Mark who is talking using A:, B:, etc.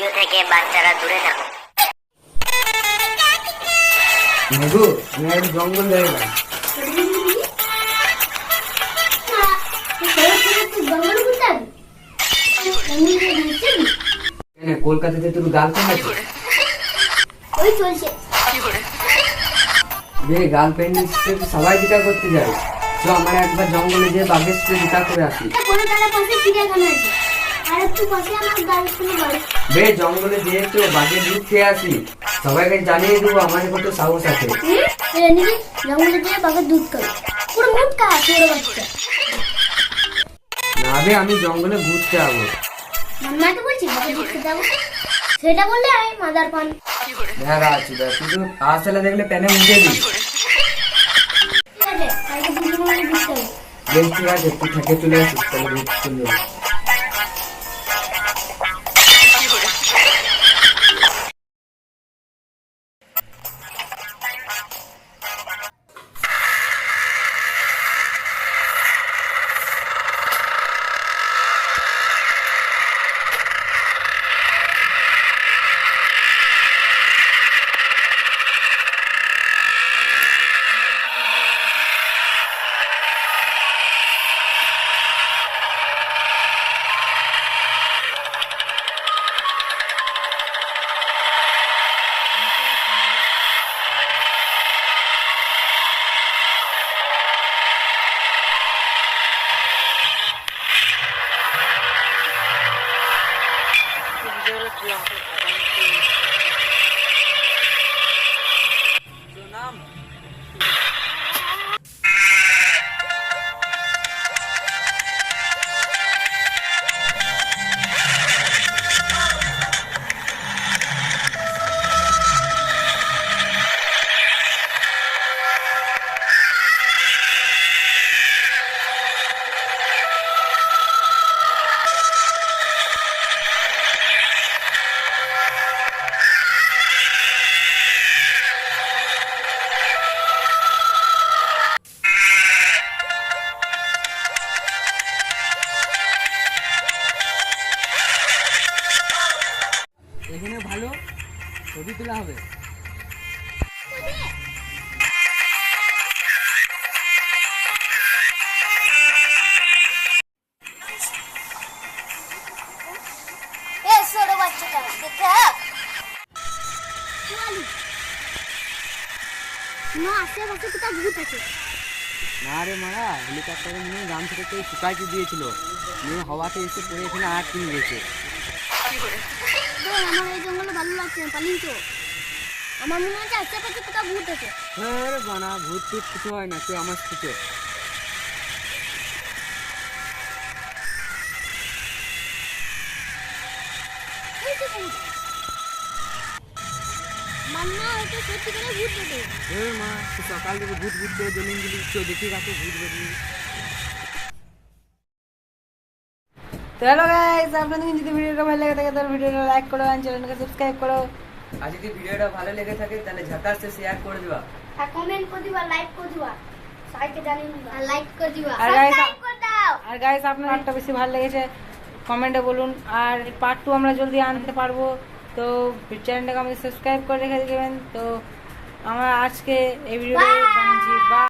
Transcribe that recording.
A: Video থেকে বাচ্চারা দূরে থাকুন।
B: মধু, আমি একটু জঙ্গল যাইলাম। কলকাতাতে তোর গার্লফ্রেন্ড আছে? গার্লফ্রেন্ড সবাই দেখা করতে যায়। তো আমার একবার জঙ্গলে যেয়ে বাঘের সাথে দেখা করে আসি। জঙ্গলে যেয়ে তো বাঘের দুধ খেয়ে আসি, সবাইকে জানিয়ে দেবো আমার কত সাহস আছে।
C: জঙ্গলে যেয়ে বাঘের দুধ খাবে, পুরো মুখ খাওয়া ছোট বাচ্চা।
B: না রে, আমি জঙ্গলে ঘুরতে যাবো।
C: মাম্মা তো বলছি বাঘের দুধ খেতে যাবো, সেটা বললে আমি মাদার পান।
B: দেখা আছে, শুধু আসলে দেখলে প্যানে মুখে দিই।
C: ঠিক আছে, কালকে দুপুর বেলা ঘুরতে হবে।
B: বেশ, ঠিক আছে, তুই থেকে চলে আসিস, তাহলে ঘুরতে চলে যাবো। এখানে ভালো ছবি তোলা হবে।
C: ছোট বাচ্চাটা দেখে না আশেপাশে কোথাও ভূত আছে।
B: না রে মারা, হেলিকপ্টারে নিয়ে গ্রাম থেকে কেউ শুকাইতে দিয়েছিল, নিয়ে হাওয়াতে এসে পড়ে এখানে আটকে গেছে।
C: আমার এই জঙ্গলে ভালো লাগছে না, পালিয়ে তো। আমার মনে হচ্ছে আশেপাশে কোথাও ভূত আছে।
B: হ্যাঁ বানা, ভূত টুত কিছু হয় না, তুই আমার থেকে।
C: মান্না হয়তো সত্যি করে ভূত বেঁধে।
B: মা, তুই সকাল থেকে ভূত ভূত করে জ্বলিয়ে দিলি, দেখি কাছে ভূত বেরিয়ে।
D: তো হ্যালো গাইস, আপনাদের যদি ভিডিওটা ভালো লাগে থাকে তাহলে ভিডিওটা লাইক করো আর চ্যানেলকে সাবস্ক্রাইব করো।
B: আর যদি ভিডিওটা ভালো লেগে থাকে তাহলে ঝাকাসে শেয়ার করে দিবা,
C: আর কমেন্ট করে দিবা, লাইক করে দিবা, সবাইকে জানিয়ে দিবা, আর লাইক করে দিবা,
D: আর গাইস
C: সাবস্ক্রাইব করে দাও।
D: আর গাইস আপনার একটা বেশি ভালো লেগেছে কমেন্টে বলুন, আর পার্ট 2 আমরা জলদি আনতে পারবো। তো চ্যানেলটাকে আমাদের সাবস্ক্রাইব করে রেখে দেবেন। তো আমরা আজকে এই ভিডিওটা বানিয়েছি।